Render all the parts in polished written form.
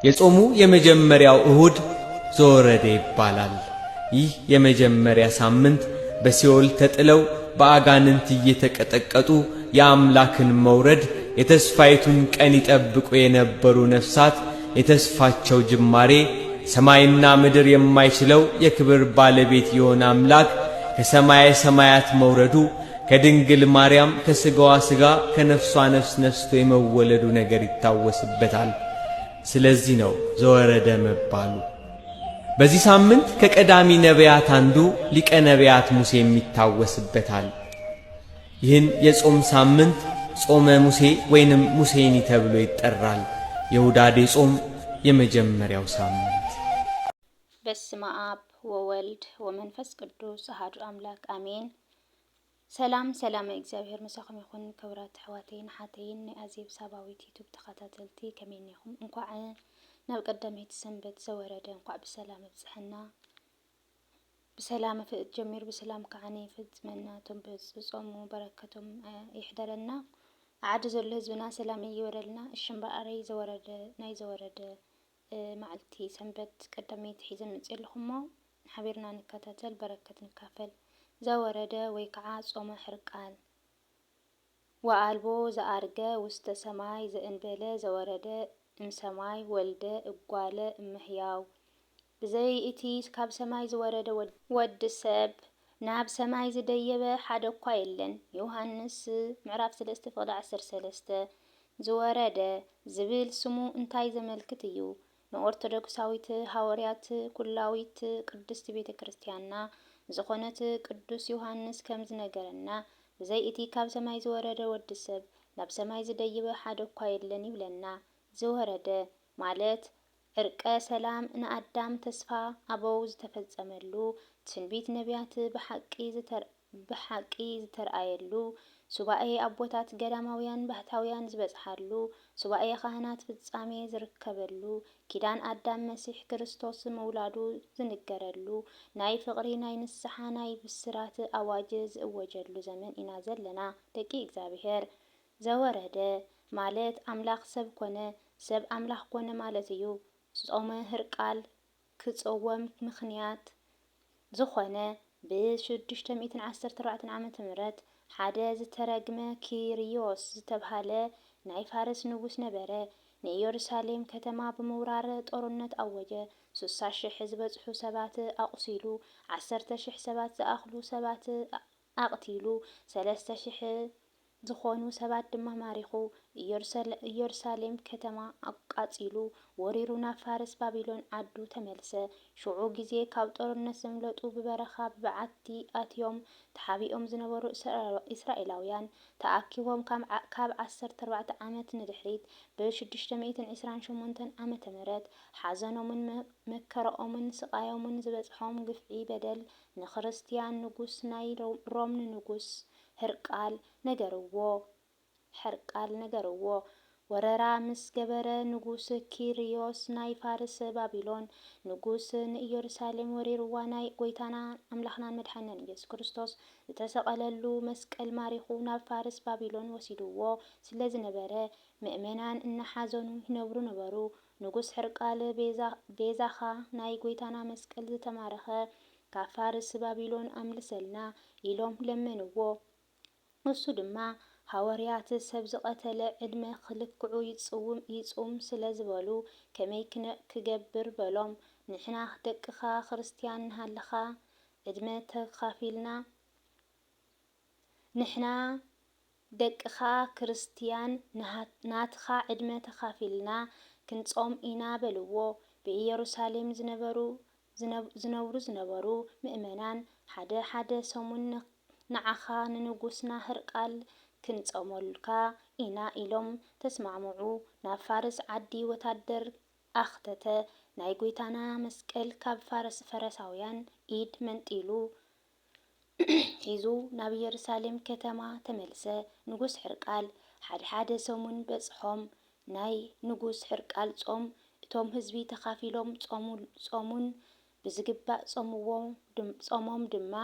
የጾሙ የመጀመሪያው እሁድ ዘወረደ ይባላል። ይህ የመጀመሪያ ሳምንት በሲኦል ተጥለው በአጋንንት እየተቀጠቀጡ የአምላክን መውረድ የተስፋይቱን ቀን ይጠብቁ የነበሩ ነፍሳት የተስፋቸው ጅማሬ ሰማይና ምድር የማይችለው የክብር ባለቤት የሆነ አምላክ ከሰማየ ሰማያት መውረዱ ከድንግል ማርያም ከሥጋዋ ሥጋ ከነፍሷ ነፍስ ነስቶ የመወለዱ ነገር ይታወስበታል። ስለዚህ ነው ዘወረደ መባሉ። በዚህ ሳምንት ከቀዳሚ ነቢያት አንዱ ሊቀ ነቢያት ሙሴ የሚታወስበታል። ይህን የጾም ሳምንት ጾመ ሙሴ ወይንም ሙሴኒ ተብሎ ይጠራል። የሁዳዴ ጾም የመጀመሪያው ሳምንት። በስመ አብ ወወልድ ወመንፈስ ቅዱስ አሐዱ አምላክ አሜን። ሰላም እግዚአብሔር መሳኹም ይኹን። ክብራት ሕዋተይን ሓተይን ናይ ኣዜብ ሳባዊት ዩቱብ ተኸታተልቲ ከመይ ኢኹም? እንኳዕ ናብ ቀዳመይቲ ሰንበት ዘወረደ እንኳዕ ብሰላም ኣብፅሐና፣ ብሰላም ጀሚሩ ብሰላም ከዓነ ይፍፅመና። እቶም ብዝጾሙ በረከቶም ይሕደረና። ዓዲ ዘሎ ህዝብና ሰላም ይወረልና። እሽምበኣረይ ናይ ዘወረደ መዓልቲ ሰንበት ቀዳመይቲ ሒዘን መፅእ ኣለኹሞ ሓቢርና ንከታተል በረከት ንካፈል። ዘወረደ ወይ ከዓ ጾመ ሕርቃል ወአልቦ ዘአርገ ውስተ ሰማይ ዘእንበለ ዘወረደ እምሰማይ ወልደ እጓለ እመሕያው ብዘይ እቲ ካብ ሰማይ ዝወረደ ወዲ ሰብ ናብ ሰማይ ዝደየበ ሓደ እኳ የለን። ዮሐንስ ምዕራፍ 3:13 ዝወረደ ዝብል ስሙ እንታይ ዘመልክት እዩ? ንኦርቶዶክሳዊት ሃዋርያት ኩላዊት ቅድስት ቤተ ክርስቲያንና ዝኾነት ቅዱስ ዮሐንስ ከም ዝነገረና ብዘይ እቲ ካብ ሰማይ ዝወረደ ወዲ ሰብ ናብ ሰማይ ዝደይበ ሓደ እኳ የለን ይብለና። ዝወረደ ማለት ዕርቀ ሰላም ንኣዳም ተስፋ ኣበው ዝተፈጸመሉ ትንቢት ነቢያት ብሓቂ ዝተርኣየሉ ሱባኤ ኣቦታት ገዳማውያን ባህታውያን ዝበጽሓሉ ሱባኤ ካህናት ፍጻሜ ዝርከበሉ ኪዳን ኣዳም መሲሕ ክርስቶስ መውላዱ ዝንገረሉ ናይ ፍቕሪ ናይ ንስሓ ናይ ብስራት ኣዋጅ ዝእወጀሉ ዘመን ኢና ዘለና ደቂ እግዚአብሔር። ዘወረደ ማለት ኣምላኽ ሰብ ኮነ ሰብ ኣምላኽ ኮነ ማለት እዩ። ጾመ ሕርቃል ክጽወም ምኽንያት ዝኾነ ብ614 ዓመተ ምህረት ሓደ ዝተረግመ ኪርዮስ ዝተባሃለ ናይ ፋርስ ንጉስ ነበረ። ንኢየሩሳሌም ከተማ ብምውራር ጦርነት ኣወጀ። 60,000 ዝበጽሑ ሰባት ኣቁሲሉ 10,000 ሰባት ዝኣኽሉ ሰባት ኣቕቲሉ 3,000 ዝኾኑ ሰባት ድማ ማሪኹ ኢየሩሳሌም ከተማ ኣቃጺሉ ወሪሩ ናብ ፋርስ ባቢሎን ዓዱ ተመልሰ። ሽዑ ግዜ ካብ ጦርነት ዘምለጡ ብበረኻ ብበዓቲ ኣትዮም ተሓቢኦም ዝነበሩ እስራኤላውያን ተኣኪቦም ካብ 14 ዓመት ንድሕሪት ብ628 ዓመተ ምህረት ሓዘኖምን መከረኦምን ስቃዮምን ዝበጽሖም ግፍዒ በደል ንክርስቲያን ንጉስ ናይ ሮም ንጉስ ሕርቃል ነገርዎ። ወረራ ምስ ገበረ ንጉስ ኪርዮስ ናይ ፋርስ ባቢሎን ንጉስ ንኢየሩሳሌም ወሪርዋ ናይ ጎይታና ኣምላኽናን መድሓኒና ኢየሱስ ክርስቶስ ዝተሰቐለሉ መስቀል ማሪኹ ናብ ፋርስ ባቢሎን ወሲድዎ ስለ ዝነበረ ምእመናን እናሓዘኑ ይነብሩ ነበሩ። ንጉስ ሕርቃል ቤዛኻ ናይ ጎይታና መስቀል ዝተማረኸ ካብ ፋርስ ባቢሎን ኣምልሰልና ኢሎም ለመንዎ። እሱ ድማ ሃዋርያት ሰብ ዝቐተለ ዕድመ ክልክዑ ይጹም ስለ ዝበሉ ከመይ ክገብር በሎም። ንሕና ደቅኻ ክርስቲያን ንሃለኻ ዕድመ ተኻፊልና ደቅኻ ክርስቲያን ናትኻ ዕድመ ተኻፊልና ክንጾም ኢና በልዎ። ብኢየሩሳሌም ዝነበሩ ምእመናን ሓደ ሰሙን ንዓኻ ንንጉስና ሕርቃል ክንጾመልካ ኢና ኢሎም ተስማዕምዑ። ናብ ፋርስ ዓዲ ወታደር ኣኽተተ። ናይ ጎይታና መስቀል ካብ ፈረሳውያን ኢድ መንጢሉ ሒዙ ናብ ኢየሩሳሌም ከተማ ተመልሰ። ንጉስ ሕርቃል ሓደ ሰሙን በጽሖም ናይ ንጉስ ሕርቃል ጾም እቶም ህዝቢ ተኻፊሎም ጾሙን ብዝግባእ ጾሞም ድማ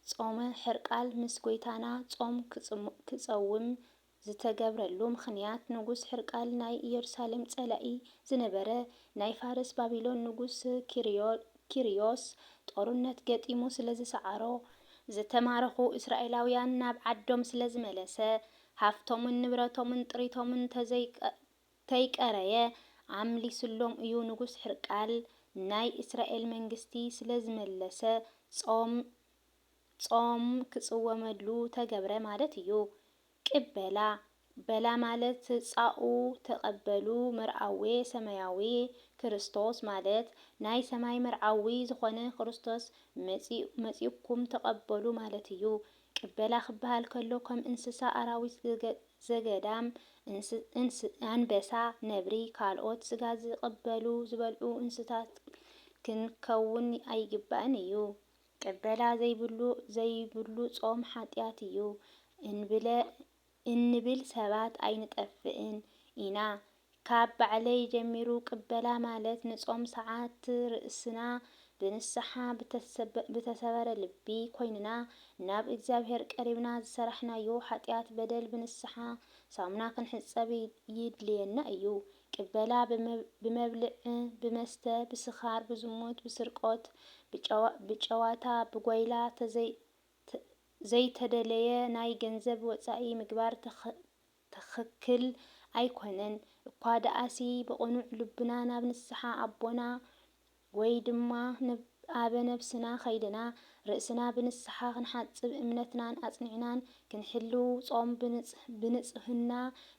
ጾመ ሕርቃል ምስ ጎይታና ጾም ክጸውም ዝተገብረሉ ምክንያት ንጉስ ሕርቃል ናይ ኢየሩሳሌም ጸላኢ ዝነበረ ናይ ፋርስ ባቢሎን ንጉስ ኪሪዮስ ጦርነት ገጢሙ ስለ ዝሰዓሮ ዝተማረኹ እስራኤላውያን ናብ ዓዶም ስለ ዝመለሰ ሃፍቶምን ንብረቶምን ጥሪቶምን ተይቀረየ ኣምሊስሎም እዩ። ንጉስ ሕርቃል ናይ እስራኤል መንግስቲ ስለ ዝመለሰ ጾም ክጽወመሉ ተገብረ ማለት እዩ። ቅበላ በላ ማለት ጻኡ ተቀበሉ መርዓዊ ሰማያዊ ክርስቶስ ማለት ናይ ሰማይ መርዓዊ ዝኾነ ክርስቶስ መጺኩም ተቀበሉ ማለት እዩ። ቅበላ ክበሃል ከሎ ከም እንስሳ ኣራዊት ዘገዳም አንበሳ ነብሪ ካልኦት ስጋ ዝቅበሉ ዝበልዑ እንስሳት ክንከውን ኣይግባእን እዩ። ቅበላ ዘይብሉ ጾም ኃጢአት እዩ እንብል ሰባት ኣይንጠፍእን ኢና። ካብ ባዕለይ ጀሚሩ ቅበላ ማለት ንጾም ሰዓት ርእስና ብንስሓ ብተሰበረ ልቢ ኮይንና ናብ እግዚአብሔር ቀሪብና ዝሰራሕናዮ ኃጢአት በደል ብንስሓ ሳሙና ክንሕጸብ ይድልየና እዩ። ቅበላ ብመብልዕ ብመስተ ብስኻር ብዝሙት ብስርቆት ብጨዋታ ብጓይላ ዘይተደለየ ናይ ገንዘብ ወጻኢ ምግባር ተኽክል ኣይኮነን እኳ ደኣሲ ብቕኑዕ ልብና ናብ ንስሓ ኣቦና ወይ ድማ ኣበ ነብስና ኸይድና ርእስና ብንስሓ ክንሓጽብ እምነትናን ኣጽኒዕናን ክንሕልው ጾም ብንጽህና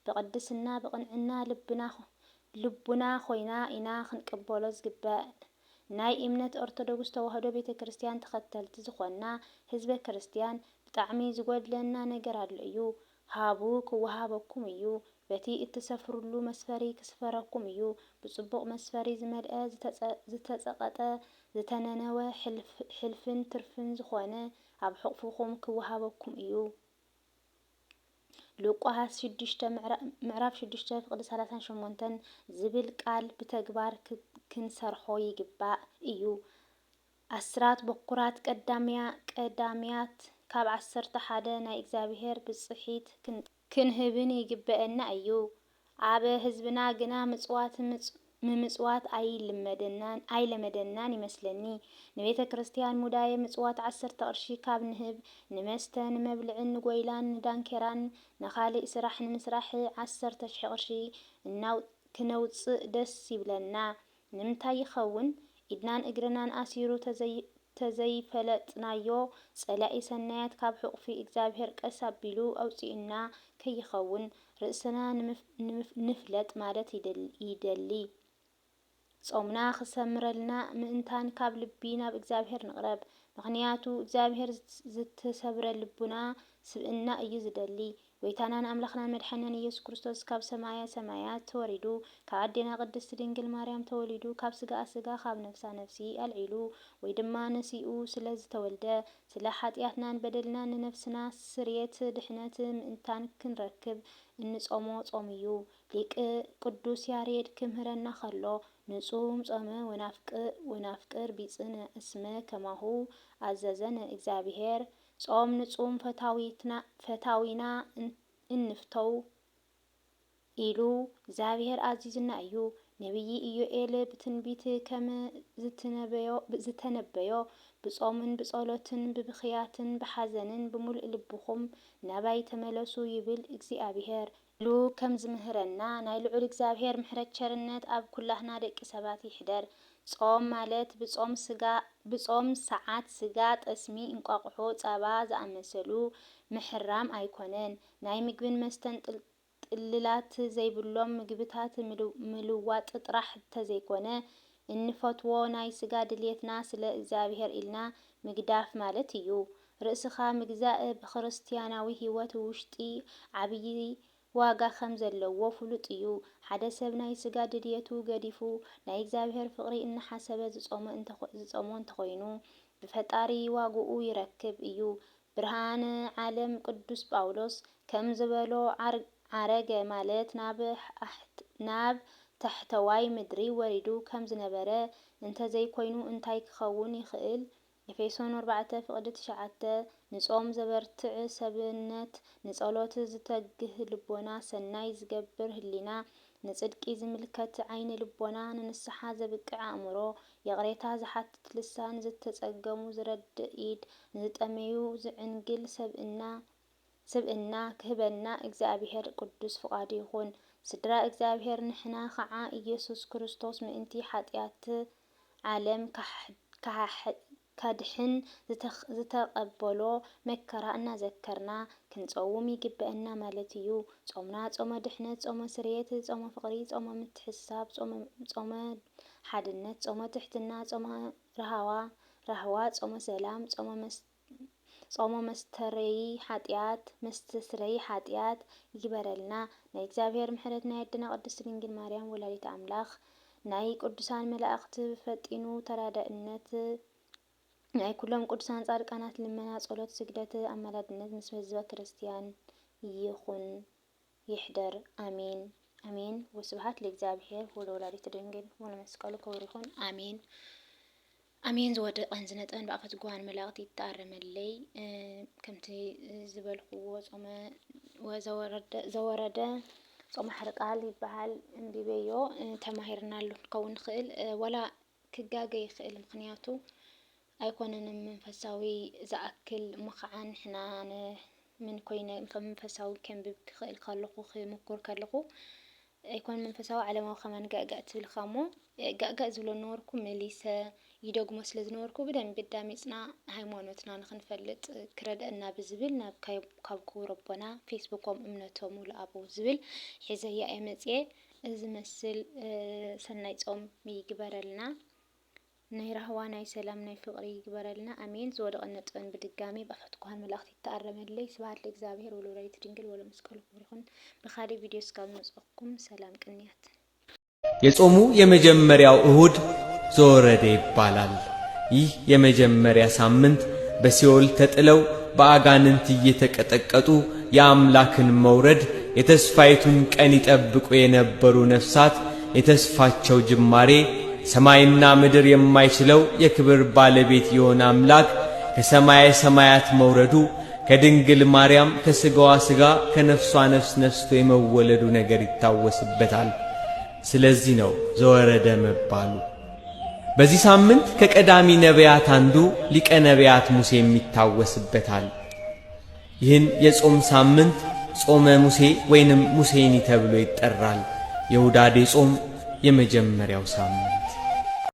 ብቅድስና ብቕንዕና ልቡና ኾይና ኢና ክንቅበሎ ዝግባእ። ናይ እምነት ኦርቶዶክስ ተዋህዶ ቤተ ክርስቲያን ተኸተልቲ ዝኾና ህዝበ ክርስቲያን ብጣዕሚ ዝጎድለና ነገር ኣሎ እዩ። ሃቡ ክወሃበኩም እዩ። በቲ እትሰፍሩሉ መስፈሪ ክስፈረኩም እዩ። ብጽቡቕ መስፈሪ ዝመልአ ዝተጸቐጠ ዝተነነወ ሕልፍን ትርፍን ዝኾነ ኣብ ሕቑፍኩም ክወሃበኩም እዩ። ሉቃስ 6 ምዕራፍ 6 ፍቅዲ 38 ዝብል ቃል ብተግባር ክንሰርሖ ይግባእ እዩ። ኣስራት በኩራት ቀዳምያት ካብ 11 ናይ እግዚአብሔር ብጽሒት ክንህብን ይግበአና እዩ። ኣበ ህዝብና ግና ምጽዋት ምምጽዋት ኣይለመደናን ይመስለኒ። ንቤተ ክርስቲያን ሙዳየ ምጽዋት 10 ቅርሺ ካብ ንህብ ንመስተ ንመብልዕን ንጎይላን ንዳንኬራን ንኻልእ ስራሕ ንምስራሕ 10,000 ቅርሺ ክነውፅእ ደስ ይብለና። ንምንታይ ይኸውን? ኢድናን እግርናን ኣሲሩ ተዘይፈለጥናዮ ጸላኢ ሰናያት ካብ ሕቑፊ እግዚአብሔር ቀስ ኣቢሉ ኣውፂኡና ከይኸውን ርእስና ንፍለጥ ማለት ይደሊ። ጾምና ክሰምረልና ምእንታን ካብ ልቢ ናብ እግዚአብሔር ንቕረብ። ምክንያቱ እግዚአብሔር ዝተሰብረ ልቡና ስብእና እዩ ዝደሊ። ጎይታናን ኣምላኽናን መድሓኒናን ኢየሱስ ክርስቶስ ካብ ሰማያ ሰማያት ተወሪዱ ካብ ኣዴና ቅድስቲ ድንግል ማርያም ተወሊዱ ካብ ስጋኣ ስጋ ካብ ነፍሳ ነፍሲ ኣልዒሉ ወይ ድማ ነሲኡ ስለ ዝተወልደ ስለ ኃጢአትናን በደልናን ንነፍስና ስርየት ድሕነት ምእንታን ክንረክብ እንጾሞ ጾም እዩ። ሊቅ ቅዱስ ያሬድ ክምህረና ከሎ ንጹም ጾመ ወናፍቅር ቢጽን እስመ ከማሁ ኣዘዘን እግዚአብሔር። ጾም ንጹም ፈታዊና እንፍተው ኢሉ እግዚአብሔር ኣዚዝና እዩ። ነቢይ ኢዮኤል ብትንቢት ከም ዝተነበዮ ብጾምን ብጸሎትን ብብኽያትን ብሓዘንን ብምሉእ ልብኹም ናባይ ተመለሱ ይብል እግዚአብሔር ኢሉ ከም ዝምህረና ናይ ልዑል እግዚአብሔር ምሕረት ቸርነት ኣብ ኩላህና ደቂ ሰባት ይሕደር። ጾም ማለት ብጾም ሰዓት ስጋ፣ ጠስሚ፣ እንቋቁሖ፣ ጸባ ዝኣመሰሉ ምሕራም ኣይኮነን። ናይ ምግብን መስተን ጥልላት ዘይብሎም ምግብታት ምልዋጥ ጥራሕ ተዘይኮነ እንፈትዎ ናይ ስጋ ድልየትና ስለ እግዚአብሔር ኢልና ምግዳፍ ማለት እዩ። ርእስኻ ምግዛእ ብክርስቲያናዊ ህይወት ውሽጢ ዓብይ ዋጋ ከም ዘለዎ ፍሉጥ እዩ። ሓደ ሰብ ናይ ስጋ ድልየቱ ገዲፉ ናይ እግዚአብሔር ፍቅሪ እናሓሰበ ዝጾሞ እንተኾይኑ ብፈጣሪ ዋግኡ ይረክብ እዩ። ብርሃነ ዓለም ቅዱስ ጳውሎስ ከም ዝበሎ ዓረገ ማለት ናብ ታሕተዋይ ምድሪ ወሪዱ ከም ዝነበረ እንተዘይኮይኑ እንታይ ክኸውን ይኽእል? ኤፌሶን 4:9 ንጾም ዘበርትዕ ሰብነት ንጸሎት ዝተግህ ልቦና ሰናይ ዝገብር ህሊና ንጽድቂ ዝምልከት ዓይኒ ልቦና ንንስሓ ዘብቅዕ አእምሮ የቕሬታ ዝሓትት ልሳን ዝተጸገሙ ዝረድእ ኢድ ንዝጠመዩ ዝዕንግል ሰብእና ክህበና እግዚአብሔር ቅዱስ ፍቃዱ ይኹን። ስድራ እግዚአብሔር ንሕና ከዓ ኢየሱስ ክርስቶስ ምእንቲ ኃጢአት ዓለም ካድሕን ዝተቀበሎ መከራ እናዘከርና ክንጾም ይግበአና ማለት እዩ። ጾምና ጾመ ድሕነት፣ ጾመ ስርየት፣ ጾመ ፍቅሪ፣ ጾመ ምትሕሳብ፣ ጾመ ሓድነት፣ ጾመ ትሕትና፣ ጾመ ረህዋ፣ ጾመ ሰላም፣ ጾመ መስተስረይ ኃጢአት ይግበረልና። ናይ እግዚአብሔር ምሕረት ናይ አድና ቅድስት ድንግል ማርያም ወላዲት አምላኽ ናይ ቅዱሳን መላእክት ፈጢኑ ተራዳእነት ናይ ኩሎም ቅዱሳን ጻድቃናት ልመና ጸሎት ስግደት አማላድነት ምስ ህዝበ ክርስቲያን ይኹን ይሕደር አሜን አሜን። ወስብሐት ለእግዚአብሔር ወለወላዲቱ ድንግል ወለመስቀሉ ክቡር ይኹን አሜን አሜን። ዝወደቀን ዝነጠን በአፈት ጓን መላእክት ይተአረመለይ ከምቲ ዝበልኽዎ ዘወረደ ጾመ ሕርቃል ይበሃል እንቢበዮ ተማሂርናሉ ክኸውን ክእል ወላ ክጋገ ይኽእል ምክንያቱ አይኮነንም መንፈሳዊ ዝአክል ምኽዓን ሕና ምን ኮይነ መንፈሳዊ ከንብብ ክኽእል ካለኹ ክምኩር ካለኹ አይኮን መንፈሳዊ ዓለማዊ ከመን ጋጋእ ትብልካሞ ጋጋእ ዝብሎ ነበርኩ መሊሰ ይደግሞ ስለ ዝነበርኩ ብደንብ ዳሚፅና ሃይማኖትና ንክንፈልጥ ክረድአና ብዝብል ናብ ካብ ክቡር አቦና ፌስቡኮም እምነቶም ለአቦ ዝብል ሒዘያ መጽየ እዚ መስል ሰናይ ጾም ይግበረልና። ናይ ረህዋ ናይ ሰላም ናይ ፍቅሪ ይግበረልና አሜን። ዝወደቀን ነጥበን ብድጋሚ በአፈት ጓን መላእክት ይተአረመለይ። ስብሐት ለእግዚአብሔር ወለወላዲቱ ድንግል ወለመስቀሉ ክቡር ይኹን። በኻሊ ቪዲዮ እስካልመጽኩም ሰላም ቅንያት። የጾሙ የመጀመሪያው እሁድ ዘወረደ ይባላል። ይህ የመጀመሪያ ሳምንት በሲኦል ተጥለው በአጋንንት እየተቀጠቀጡ የአምላክን መውረድ የተስፋይቱን ቀን ይጠብቁ የነበሩ ነፍሳት የተስፋቸው ጅማሬ ሰማይና ምድር የማይችለው የክብር ባለቤት የሆነ አምላክ ከሰማየ ሰማያት መውረዱ ከድንግል ማርያም ከስጋዋ ስጋ ከነፍሷ ነፍስ ነስቶ የመወለዱ ነገር ይታወስበታል። ስለዚህ ነው ዘወረደ መባሉ። በዚህ ሳምንት ከቀዳሚ ነቢያት አንዱ ሊቀ ነቢያት ሙሴ የሚታወስበታል። ይህን የጾም ሳምንት ጾመ ሙሴ ወይንም ሙሴኒ ተብሎ ይጠራል። የሁዳዴ ጾም የመጀመሪያው ሳምንት